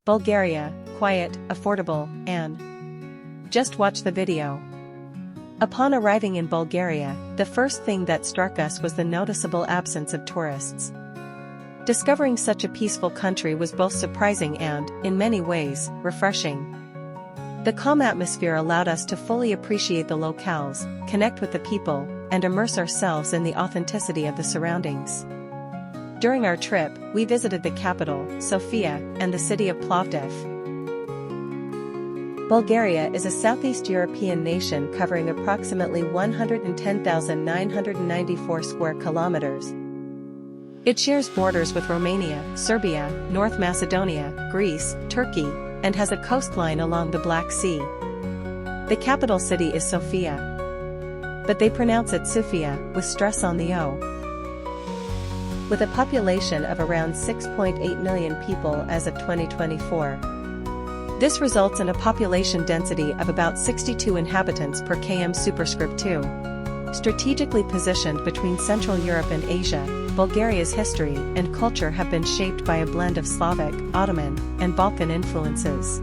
Bulgaria, quiet, affordable, and just watch the video. Upon arriving in Bulgaria, the first thing that struck us was the noticeable absence of tourists. Discovering such a peaceful country was both surprising and, in many ways, refreshing. The calm atmosphere allowed us to fully appreciate the locales, connect with the people, and immerse ourselves in the authenticity of the surroundings. During our trip, we visited the capital, Sofia, and the city of Plovdiv. Bulgaria is a Southeast European nation covering approximately 110,994 square kilometers. It shares borders with Romania, Serbia, North Macedonia, Greece, Turkey, and has a coastline along the Black Sea. The capital city is Sofia, but they pronounce it Sofia, with stress on the O. With a population of around 6.8 million people as of 2024. This results in a population density of about 62 inhabitants per km superscript 2. Strategically positioned between Central Europe and Asia, Bulgaria's history and culture have been shaped by a blend of Slavic, Ottoman, and Balkan influences.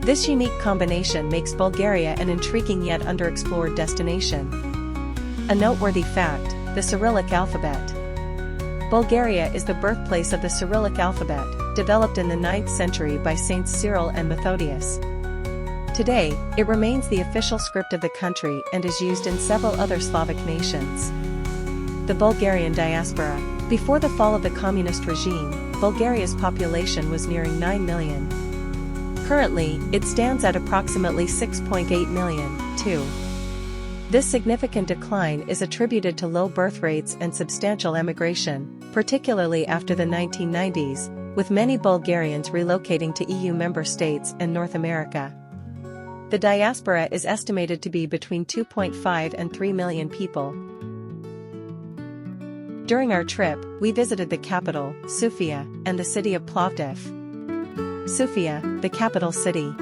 This unique combination makes Bulgaria an intriguing yet underexplored destination. A noteworthy fact, the Cyrillic alphabet. Bulgaria is the birthplace of the Cyrillic alphabet, developed in the 9th century by Saints Cyril and Methodius. Today, it remains the official script of the country and is used in several other Slavic nations. The Bulgarian diaspora. Before the fall of the communist regime, Bulgaria's population was nearing 9 million. Currently, it stands at approximately 6.8 million, too. This significant decline is attributed to low birth rates and substantial emigration, particularly after the 1990s, with many Bulgarians relocating to EU member states and North America. The diaspora is estimated to be between 2.5 and 3 million people. During our trip, we visited the capital, Sofia, and the city of Plovdiv. Sofia, the capital city.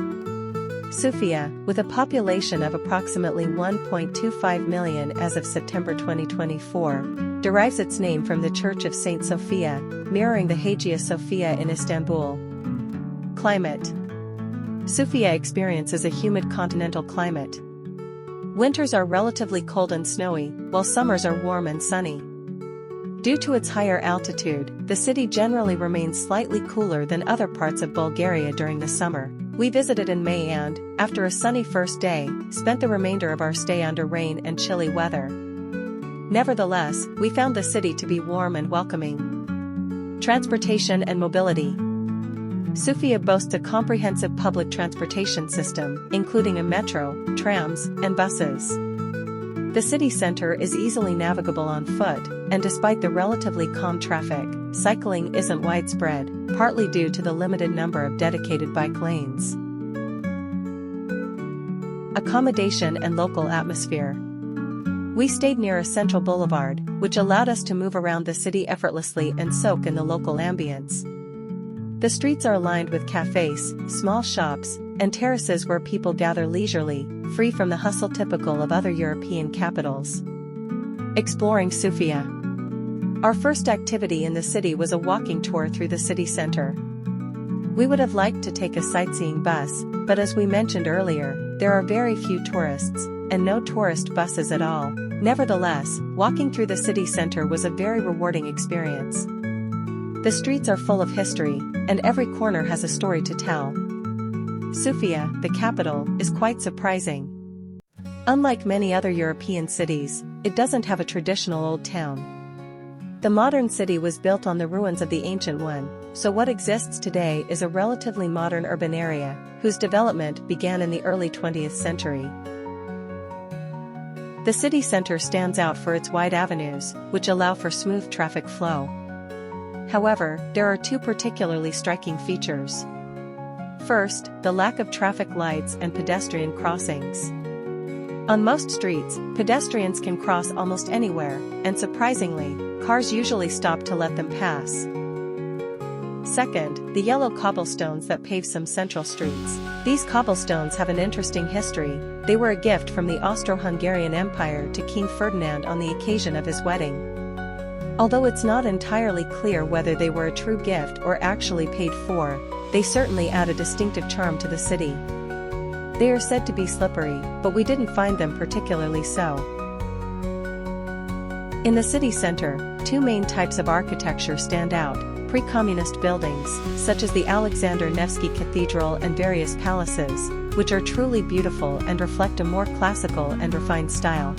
Sofia, with a population of approximately 1.25 million as of September 2024, derives its name from the Church of Saint Sofia, mirroring the Hagia Sophia in Istanbul. Climate. Sofia experiences a humid continental climate. Winters are relatively cold and snowy, while summers are warm and sunny. Due to its higher altitude, the city generally remains slightly cooler than other parts of Bulgaria during the summer. We visited in May and, after a sunny first day, spent the remainder of our stay under rain and chilly weather. Nevertheless, we found the city to be warm and welcoming. Transportation and mobility. Sofia boasts a comprehensive public transportation system, including a metro, trams, and buses. The city center is easily navigable on foot, and despite the relatively calm traffic, cycling isn't widespread, partly due to the limited number of dedicated bike lanes. Accommodation and local atmosphere. We stayed near a central boulevard, which allowed us to move around the city effortlessly and soak in the local ambience. The streets are lined with cafes, small shops, and terraces where people gather leisurely, free from the hustle typical of other European capitals. Exploring Sofia. Our first activity in the city was a walking tour through the city center. We would have liked to take a sightseeing bus, but as we mentioned earlier, there are very few tourists, and no tourist buses at all. Nevertheless, walking through the city center was a very rewarding experience. The streets are full of history, and every corner has a story to tell. Sofia, the capital, is quite surprising. Unlike many other European cities, it doesn't have a traditional old town. The modern city was built on the ruins of the ancient one, so what exists today is a relatively modern urban area, whose development began in the early 20th century. The city center stands out for its wide avenues, which allow for smooth traffic flow. However, there are two particularly striking features. First, the lack of traffic lights and pedestrian crossings. On most streets, pedestrians can cross almost anywhere, and surprisingly, cars usually stop to let them pass. Second, the yellow cobblestones that pave some central streets. These cobblestones have an interesting history. They were a gift from the Austro-Hungarian Empire to King Ferdinand on the occasion of his wedding. Although it's not entirely clear whether they were a true gift or actually paid for, they certainly add a distinctive charm to the city. They are said to be slippery, but we didn't find them particularly so. In the city center, two main types of architecture stand out: pre-communist buildings, such as the Alexander Nevsky Cathedral and various palaces, which are truly beautiful and reflect a more classical and refined style.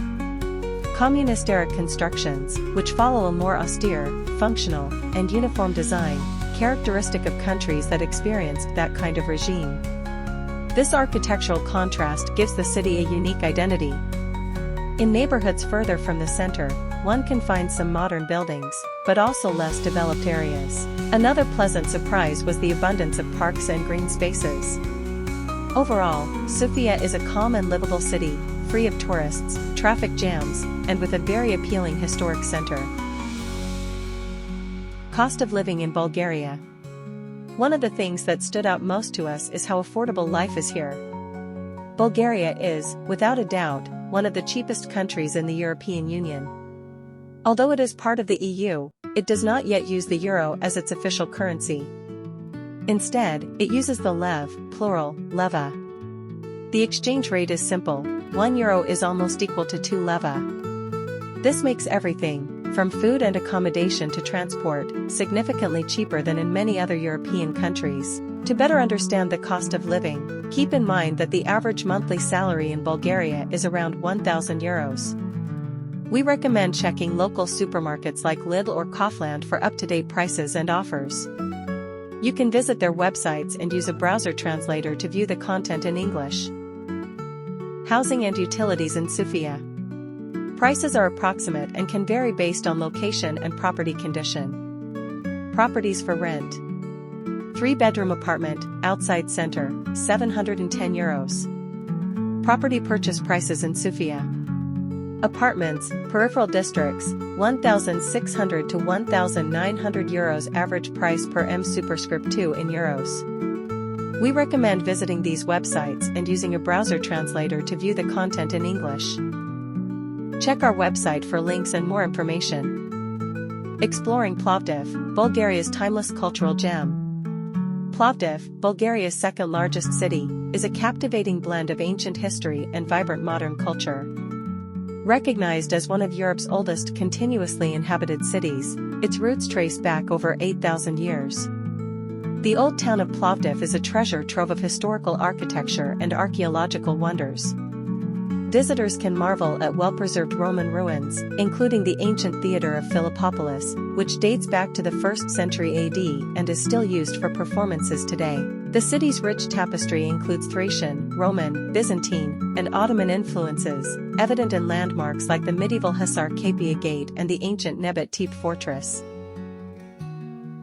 Communist-era constructions, which follow a more austere, functional, and uniform design, characteristic of countries that experienced that kind of regime. This architectural contrast gives the city a unique identity. In neighborhoods further from the center, one can find some modern buildings, but also less developed areas. Another pleasant surprise was the abundance of parks and green spaces. Overall, Sofia is a calm and livable city, free of tourists, traffic jams, and with a very appealing historic center. Cost of living in Bulgaria. One of the things that stood out most to us is how affordable life is here. Bulgaria is, without a doubt, one of the cheapest countries in the European Union. Although it is part of the EU, it does not yet use the euro as its official currency. Instead, it uses the lev, plural, leva. The exchange rate is simple: €1 is almost equal to 2 leva. This makes everything, from food and accommodation to transport, significantly cheaper than in many other European countries. To better understand the cost of living, keep in mind that the average monthly salary in Bulgaria is around €1,000. We recommend checking local supermarkets like Lidl or Kaufland for up-to-date prices and offers. You can visit their websites and use a browser translator to view the content in English. Housing and utilities in Sofia. Prices are approximate and can vary based on location and property condition. Properties for rent. 3-bedroom apartment, outside center, €710. Property purchase prices in Sofia. Apartments, peripheral districts, €1,600 to €1,900 average price per m superscript 2 in euros. We recommend visiting these websites and using a browser translator to view the content in English. Check our website for links and more information. Exploring Plovdiv, Bulgaria's timeless cultural gem. Plovdiv, Bulgaria's second-largest city, is a captivating blend of ancient history and vibrant modern culture. Recognized as one of Europe's oldest continuously inhabited cities, its roots trace back over 8,000 years. The old town of Plovdiv is a treasure trove of historical architecture and archaeological wonders. Visitors can marvel at well-preserved Roman ruins, including the ancient theater of Philippopolis, which dates back to the 1st century AD and is still used for performances today. The city's rich tapestry includes Thracian, Roman, Byzantine, and Ottoman influences, evident in landmarks like the medieval Hisar Capia Gate and the ancient Nebet Tepe Fortress.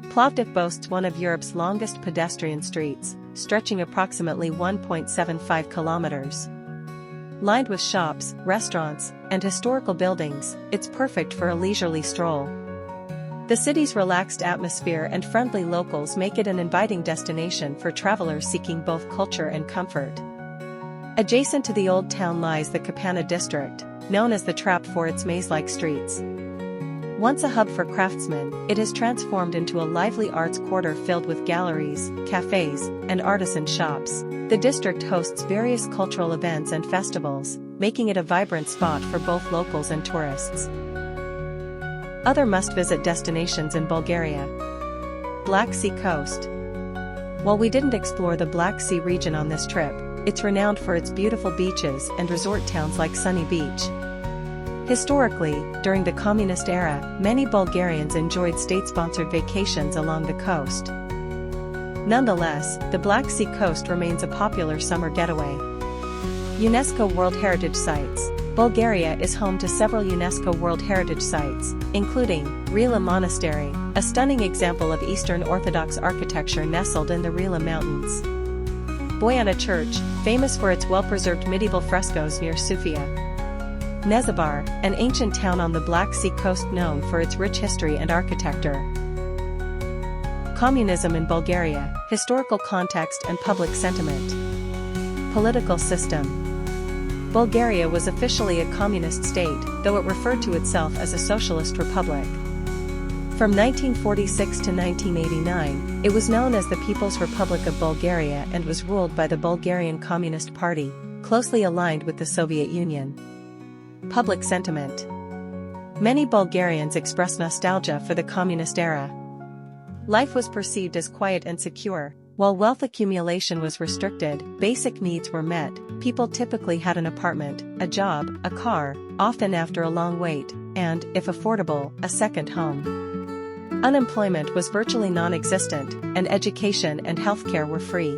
Plovdiv boasts one of Europe's longest pedestrian streets, stretching approximately 1.75 kilometers. Lined with shops, restaurants, and historical buildings, it's perfect for a leisurely stroll. The city's relaxed atmosphere and friendly locals make it an inviting destination for travelers seeking both culture and comfort. Adjacent to the old town lies the Kapana district, known as the Trap for its maze-like streets. Once a hub for craftsmen, it has transformed into a lively arts quarter filled with galleries, cafes, and artisan shops. The district hosts various cultural events and festivals, making it a vibrant spot for both locals and tourists. Other must-visit destinations in Bulgaria. Black Sea coast. While we didn't explore the Black Sea region on this trip, it's renowned for its beautiful beaches and resort towns like Sunny Beach. Historically, during the communist era, many Bulgarians enjoyed state-sponsored vacations along the coast. Nonetheless, the Black Sea coast remains a popular summer getaway. UNESCO World Heritage Sites. Bulgaria is home to several UNESCO World Heritage Sites, including Rila Monastery, a stunning example of Eastern Orthodox architecture nestled in the Rila Mountains. Boyana Church, famous for its well-preserved medieval frescoes near Sofia. Nezabar, an ancient town on the Black Sea coast known for its rich history and architecture. Communism in Bulgaria, historical context and public sentiment. Political system. Bulgaria was officially a communist state, though it referred to itself as a socialist republic. From 1946 to 1989, it was known as the People's Republic of Bulgaria and was ruled by the Bulgarian Communist Party, closely aligned with the Soviet Union. Public sentiment. Many Bulgarians express nostalgia for the communist era. Life was perceived as quiet and secure. While wealth accumulation was restricted, basic needs were met. People typically had an apartment, a job, a car, often after a long wait, and, if affordable, a second home. Unemployment was virtually non-existent, and education and healthcare were free.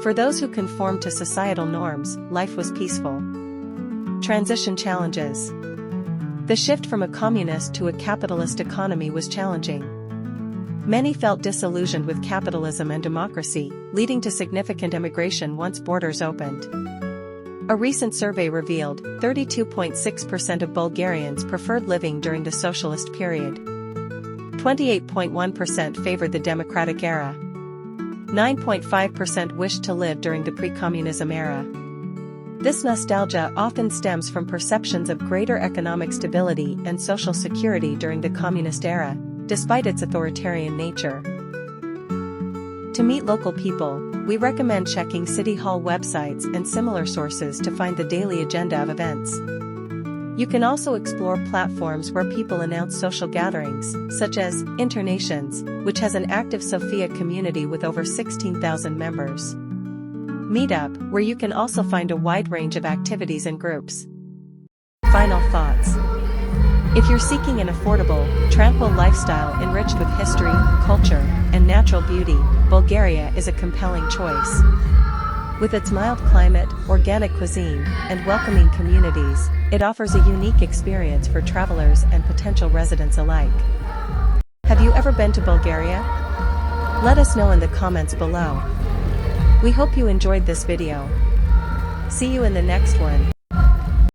For those who conformed to societal norms, life was peaceful. Transition challenges. The shift from a communist to a capitalist economy was challenging. Many felt disillusioned with capitalism and democracy, leading to significant emigration once borders opened. A recent survey revealed 32.6% of Bulgarians preferred living during the socialist period. 28.1% favored the democratic era. 9.5% wished to live during the pre-communism era. This nostalgia often stems from perceptions of greater economic stability and social security during the communist era, despite its authoritarian nature. To meet local people, we recommend checking City Hall websites and similar sources to find the daily agenda of events. You can also explore platforms where people announce social gatherings, such as Internations, which has an active Sofia community with over 16,000 members. Meetup, where you can also find a wide range of activities and groups. Final thoughts. If you're seeking an affordable, tranquil lifestyle enriched with history, culture, and natural beauty, Bulgaria is a compelling choice. With its mild climate, organic cuisine, and welcoming communities, it offers a unique experience for travelers and potential residents alike. Have you ever been to Bulgaria? Let us know in the comments below. We hope you enjoyed this video. See you in the next one.